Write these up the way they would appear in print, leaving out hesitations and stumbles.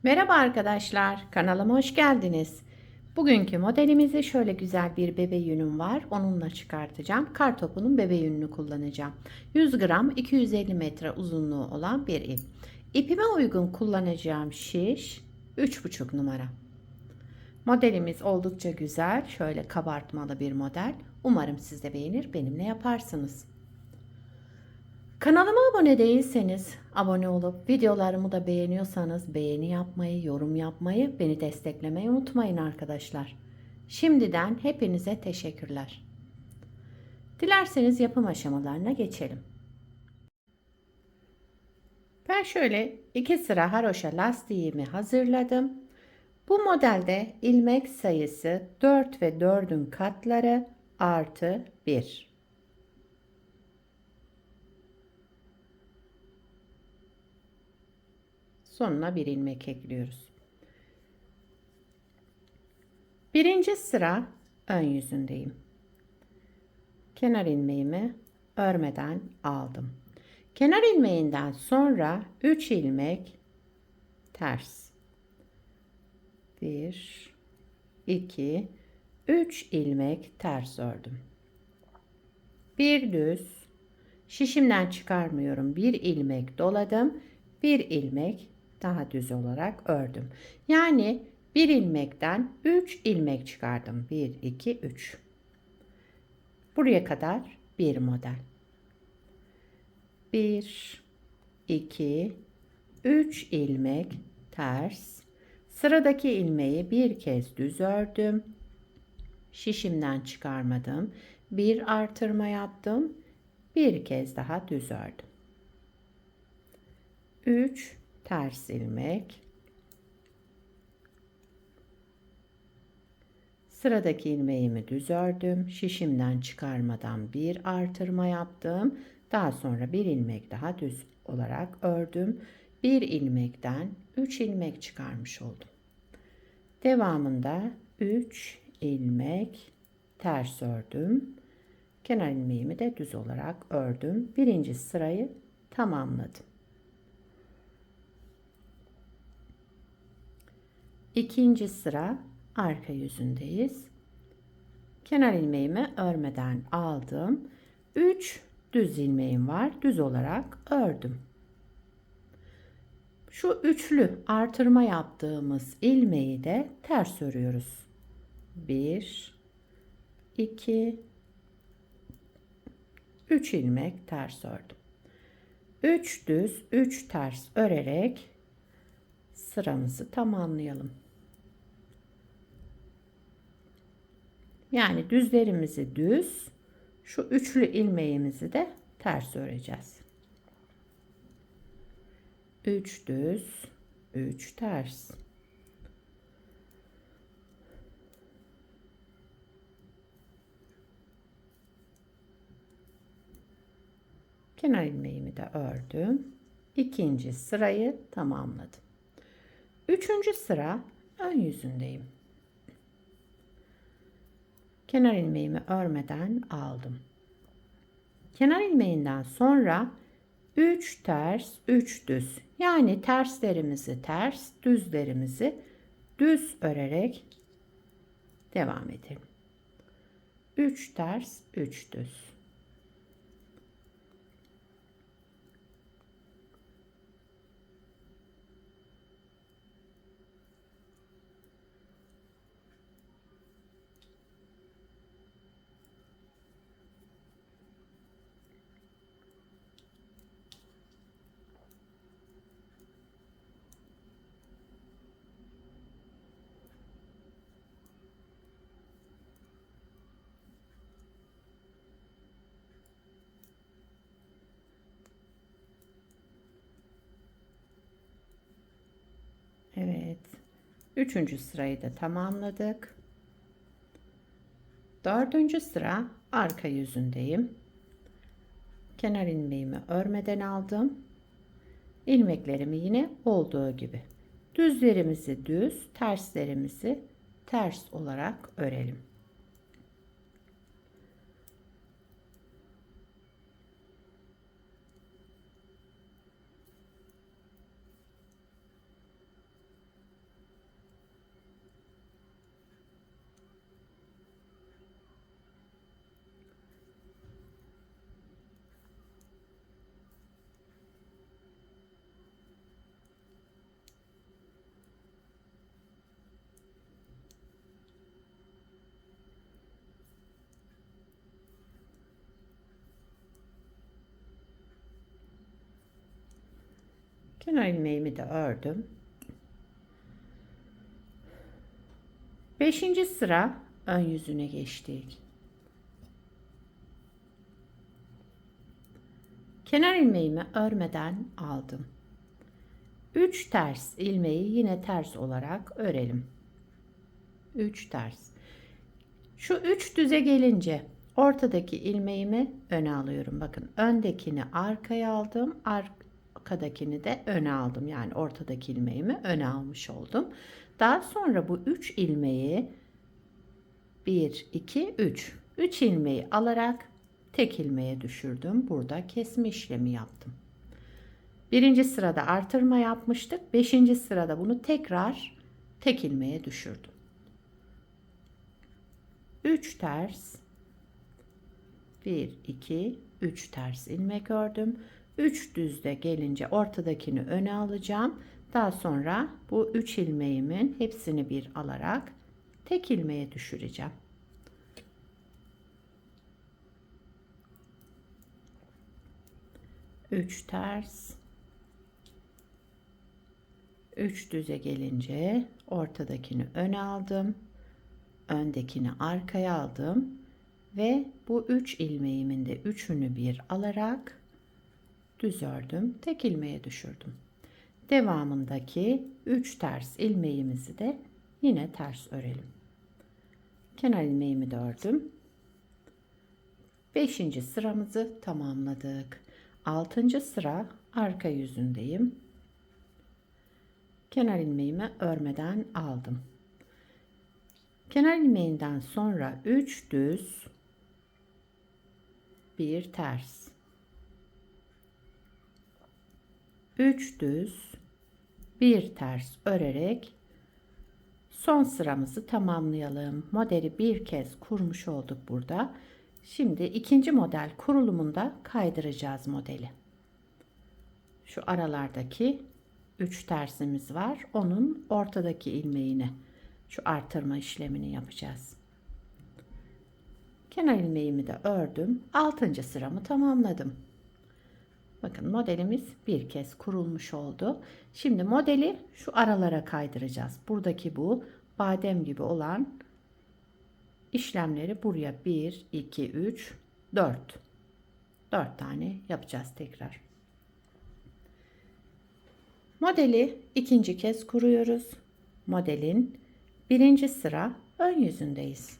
Merhaba arkadaşlar, kanalıma hoş geldiniz. Bugünkü modelimizi şöyle güzel bir bebe yünüm var. Onunla çıkartacağım. Kartopunun bebe yününü kullanacağım. 100 gram 250 metre uzunluğu olan bir ip. İpime uygun kullanacağım şiş 3,5 numara. Modelimiz oldukça güzel. Şöyle kabartmalı bir model. Umarım siz de beğenir, benimle yaparsınız. Kanalıma abone değilseniz abone olup videolarımı da beğeniyorsanız beğeni yapmayı, yorum yapmayı, beni desteklemeyi unutmayın arkadaşlar. Şimdiden hepinize teşekkürler. Dilerseniz yapım aşamalarına geçelim. Ben şöyle 2 sıra haroşa lastiğimi hazırladım. Bu modelde ilmek sayısı 4 ve 4'ün katları artı 1. Sonuna bir ilmek ekliyoruz. Birinci sıra ön yüzündeyim. Kenar ilmeğimi örmeden aldım. Kenar ilmeğinden sonra 3 ilmek ters. 1 2 3 ilmek ters ördüm. Bir düz, şişimden çıkarmıyorum. Bir ilmek doladım. Bir ilmek daha düz olarak ördüm. Yani bir ilmekten 3 ilmek çıkardım. 1 2 3. Buraya kadar bir model. 1 2 3 ilmek ters. Sıradaki ilmeği bir kez düz ördüm. Şişimden çıkarmadım. Bir artırma yaptım. Bir kez daha düz ördüm. 3 ters ilmek. Sıradaki ilmeğimi düz ördüm. Şişimden çıkarmadan bir artırma yaptım. Daha sonra bir ilmek daha düz olarak ördüm. Bir ilmekten 3 ilmek çıkarmış oldum. Devamında 3 ilmek ters ördüm. Kenar ilmeğimi de düz olarak ördüm. Birinci sırayı tamamladım. İkinci sıra arka yüzündeyiz. Kenar ilmeğimi örmeden aldım. 3 düz ilmeğim var. Düz olarak ördüm. Şu üçlü artırma yaptığımız ilmeği de ters örüyoruz. 1 2 3 ilmek ters ördüm. 3 düz 3 ters örerek sıramızı tamamlayalım. Yani düzlerimizi düz, şu üçlü ilmeğimizi de ters öreceğiz. 3 düz 3 ters. Kenar ilmeğimi de ördüm. İkinci sırayı tamamladım. Üçüncü sıra ön yüzündeyim. Kenar ilmeğimi örmeden aldım. Kenar ilmeğinden sonra 3 ters 3 düz, yani terslerimizi ters, düzlerimizi düz örerek devam edelim. 3 ters 3 düz. Evet. Üçüncü sırayı da tamamladık. Dördüncü sıra arka yüzündeyim. Kenar ilmeğimi örmeden aldım. İlmeklerimi yine olduğu gibi düzlerimizi düz, terslerimizi ters olarak örelim. Kenar ilmeğimi de ördüm. 5. sıra ön yüzüne geçtik. Kenar ilmeğimi örmeden aldım. 3 ters ilmeği yine ters olarak örelim. 3 ters. Şu 3 düze gelince ortadaki ilmeğimi öne alıyorum. Bakın öndekini arkaya aldım. Arkadakini de öne aldım. Yani ortadaki ilmeğimi öne almış oldum. Daha sonra bu 3 ilmeği 1, 2, 3. 3 ilmeği alarak tek ilmeğe düşürdüm. Burada kesme işlemi yaptım. Birinci sırada artırma yapmıştık. 5. sırada bunu tekrar tek ilmeğe düşürdüm. 3 ters, 1, 2, 3 ters ilmek ördüm. 3 düzde gelince ortadakini öne alacağım. Daha sonra bu 3 ilmeğimin hepsini bir alarak tek ilmeğe düşüreceğim. Üç ters, 3 düze gelince ortadakini öne aldım. Öndekini arkaya aldım ve bu 3 ilmeğimin de üçünü bir alarak düz ördüm. Tek ilmeğe düşürdüm. Devamındaki 3 ters ilmeğimizi de yine ters örelim. Kenar ilmeğimi de ördüm. 5. sıramızı tamamladık. 6. sıra arka yüzündeyim. Kenar ilmeğimi örmeden aldım. Kenar ilmeğinden sonra 3 düz, 1 ters. 3 düz, 1 ters örerek son sıramızı tamamlayalım. Modeli bir kez kurmuş olduk burada. Şimdi ikinci model kurulumunda kaydıracağız modeli. Şu aralardaki 3 tersimiz var. Onun ortadaki ilmeğini, şu artırma işlemini yapacağız. Kenar ilmeğimi de ördüm. 6. sıramı tamamladım. Bakın modelimiz bir kez kurulmuş oldu. Şimdi modeli şu aralara kaydıracağız. Buradaki bu badem gibi olan işlemleri buraya 1, 2, 3, 4. 4 tane yapacağız tekrar. Modeli ikinci kez kuruyoruz. Modelin birinci sıra ön yüzündeyiz.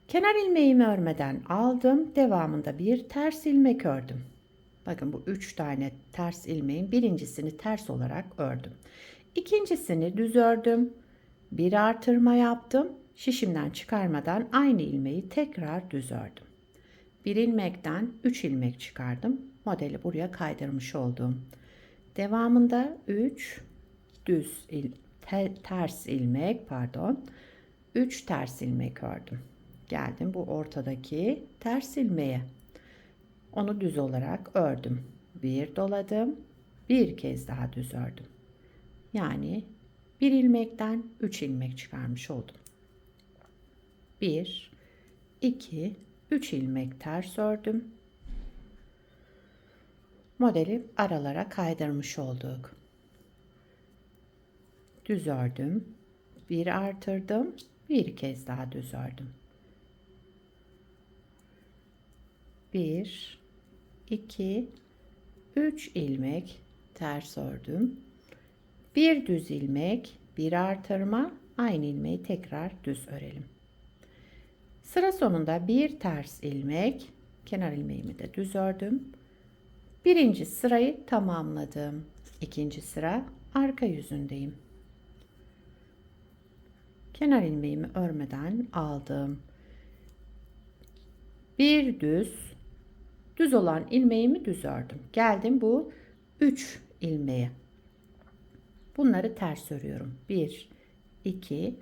Kenar ilmeğimi örmeden aldım. Devamında bir ters ilmek ördüm. Bakın bu 3 tane ters ilmeğin birincisini ters olarak ördüm. İkincisini düz ördüm. Bir artırma yaptım. Şişimden çıkarmadan aynı ilmeği tekrar düz ördüm. Bir ilmekten 3 ilmek çıkardım. Modeli buraya kaydırmış oldum. Devamında 3 ters ilmek, 3 ters ilmek ördüm. Geldim bu ortadaki ters ilmeğe. Onu düz olarak ördüm. Bir doladım. Bir kez daha düz ördüm. Yani bir ilmekten 3 ilmek çıkarmış oldum. 1, 2, 3 ilmek ters ördüm. Modeli aralara kaydırmış olduk. Düz ördüm. Bir artırdım. Bir kez daha düz ördüm. 1, 2, 3 ilmek ters ördüm. Bir düz ilmek, bir artırma, aynı ilmeği tekrar düz örelim. Sıra sonunda bir ters ilmek, kenar ilmeğimi de düz ördüm. Birinci sırayı tamamladım. İkinci sıra arka yüzündeyim. Kenar ilmeğimi örmeden aldım. Bir düz olan ilmeğimi düz ördüm. Geldim bu 3 ilmeğe. Bunları ters örüyorum. 1, 2,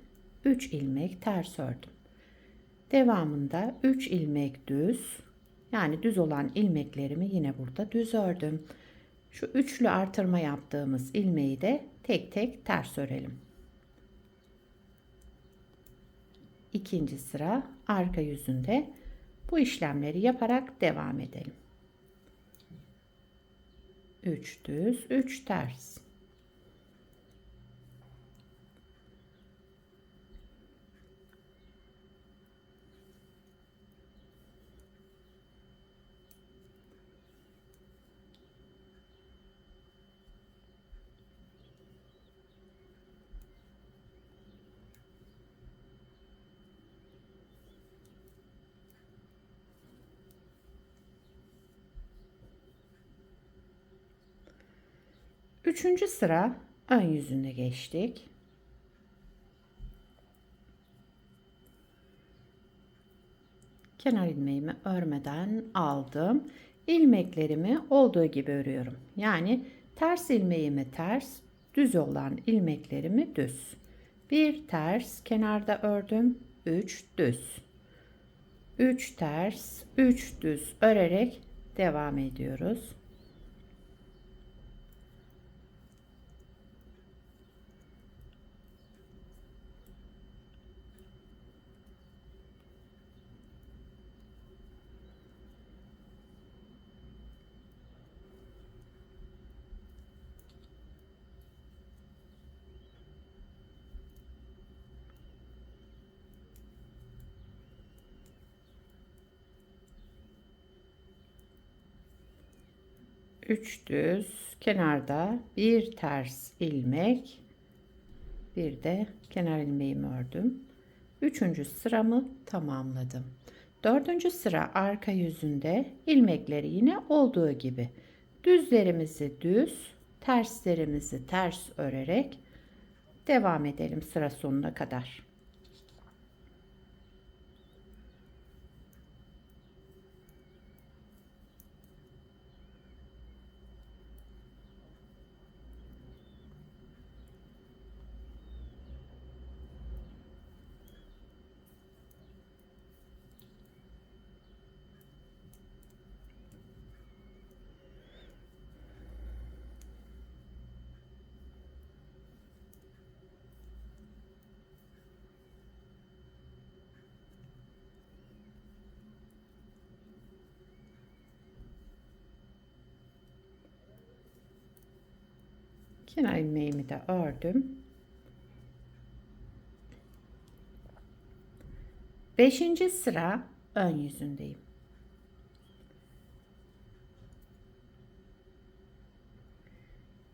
3 ilmek ters ördüm. Devamında 3 ilmek düz. Yani düz olan ilmeklerimi yine burada düz ördüm. Şu üçlü artırma yaptığımız ilmeği de tek tek ters örelim. İkinci sıra arka yüzünde bu işlemleri yaparak devam edelim. 3 düz, 3 ters. Üçüncü sıra ön yüzüne geçtik. Kenar ilmeğimi örmeden aldım. İlmeklerimi olduğu gibi örüyorum. Yani ters ilmeğimi ters, düz olan ilmeklerimi düz. Bir ters kenarda ördüm, 3 düz. 3 ters, 3 düz örerek devam ediyoruz. Üç düz kenarda bir ters ilmek, bir de kenar ilmeğimi ördüm. Üçüncü sıramı tamamladım. Dördüncü sıra arka yüzünde ilmekleri yine olduğu gibi düzlerimizi düz, terslerimizi ters örerek devam edelim sıra sonuna kadar. Kenar ilmeğimi de ördüm. Beşinci sıra ön yüzündeyim.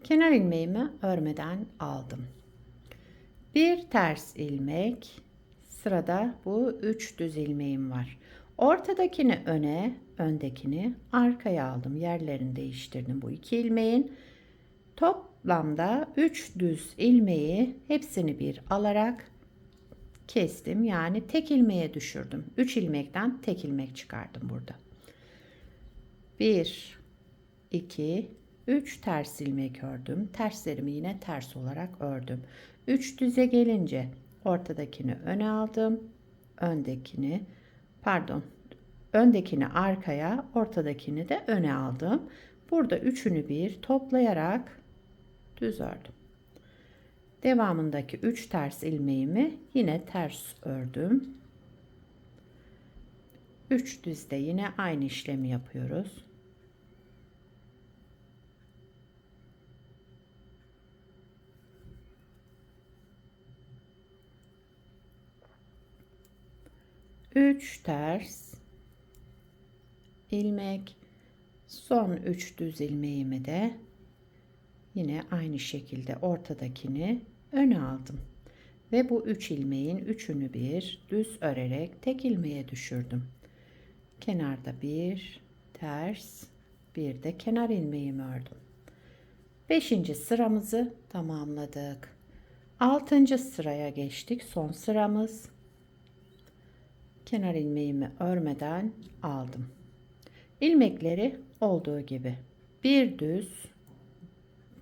Kenar ilmeğimi örmeden aldım. Bir ters ilmek, sırada bu 3 düz ilmeğim var. Ortadakini öne, öndekini arkaya aldım. Yerlerini değiştirdim bu iki ilmeğin. Toplamda 3 düz ilmeği hepsini bir alarak kestim. Yani tek ilmeğe düşürdüm. 3 ilmekten tek ilmek çıkardım burada. 1 2 3 ters ilmek ördüm. Terslerimi yine ters olarak ördüm. 3 düze gelince ortadakini öne aldım. Öndekini arkaya, ortadakini de öne aldım. Burada üçünü bir toplayarak düz ördüm. Devamındaki 3 ters ilmeğimi yine ters ördüm. 3 düzde yine aynı işlemi yapıyoruz. Üç ters ilmek, son 3 düz ilmeğimi de yine aynı şekilde ortadakini öne aldım ve bu 3 ilmeğin üçünü bir düz örerek tek ilmeğe düşürdüm. Kenarda bir ters, bir de kenar ilmeğimi ördüm. 5. sıramızı tamamladık. 6. sıraya geçtik. Son sıramız. Kenar ilmeğimi örmeden aldım. İlmekleri olduğu gibi bir düz,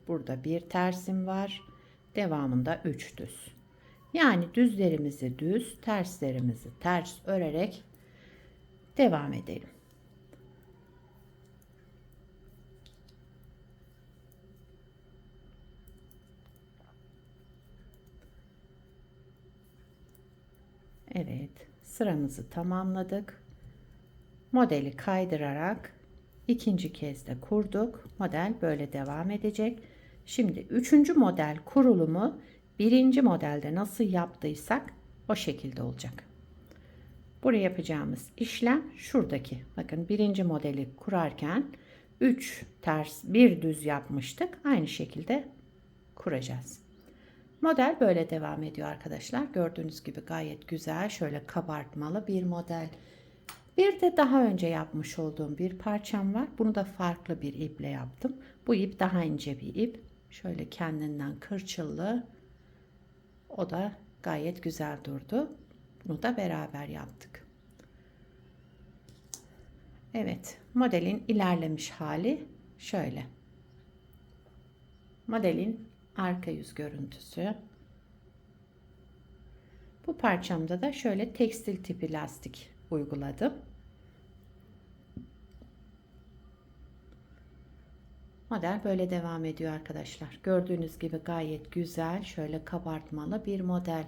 burada bir tersim var. Devamında 3 düz. Yani düzlerimizi düz, terslerimizi ters örerek devam edelim. Evet, sıramızı tamamladık. Modeli kaydırarak İkinci kez de kurduk. Model böyle devam edecek. Şimdi üçüncü model kurulumu birinci modelde nasıl yaptıysak o şekilde olacak. Buraya yapacağımız işlem şuradaki. Bakın birinci modeli kurarken 3 ters 1 düz yapmıştık. Aynı şekilde kuracağız. Model böyle devam ediyor arkadaşlar. Gördüğünüz gibi gayet güzel, şöyle kabartmalı bir model. Bir de daha önce yapmış olduğum bir parçam var. Bunu da farklı bir iple yaptım. Bu ip daha ince bir ip. Şöyle kendinden kırçıllı. O da gayet güzel durdu. Bunu da beraber yaptık. Evet, modelin ilerlemiş hali şöyle. Modelin arka yüz görüntüsü. Bu parçamda da şöyle tekstil tipi lastik uyguladım. Model böyle devam ediyor arkadaşlar. Gördüğünüz gibi gayet güzel, şöyle kabartmalı bir model.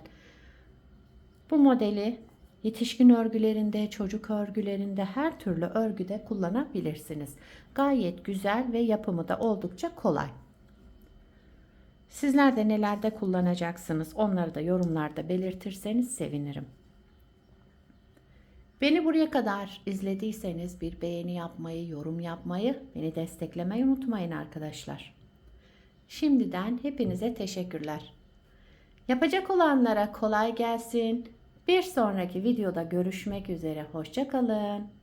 Bu modeli yetişkin örgülerinde, çocuk örgülerinde, her türlü örgüde kullanabilirsiniz. Gayet güzel ve yapımı da oldukça kolay. Sizler de nelerde kullanacaksınız, onları da yorumlarda belirtirseniz sevinirim. Beni buraya kadar izlediyseniz bir beğeni yapmayı, yorum yapmayı, beni desteklemeyi unutmayın arkadaşlar. Şimdiden hepinize teşekkürler. Yapacak olanlara kolay gelsin. Bir sonraki videoda görüşmek üzere. Hoşça kalın.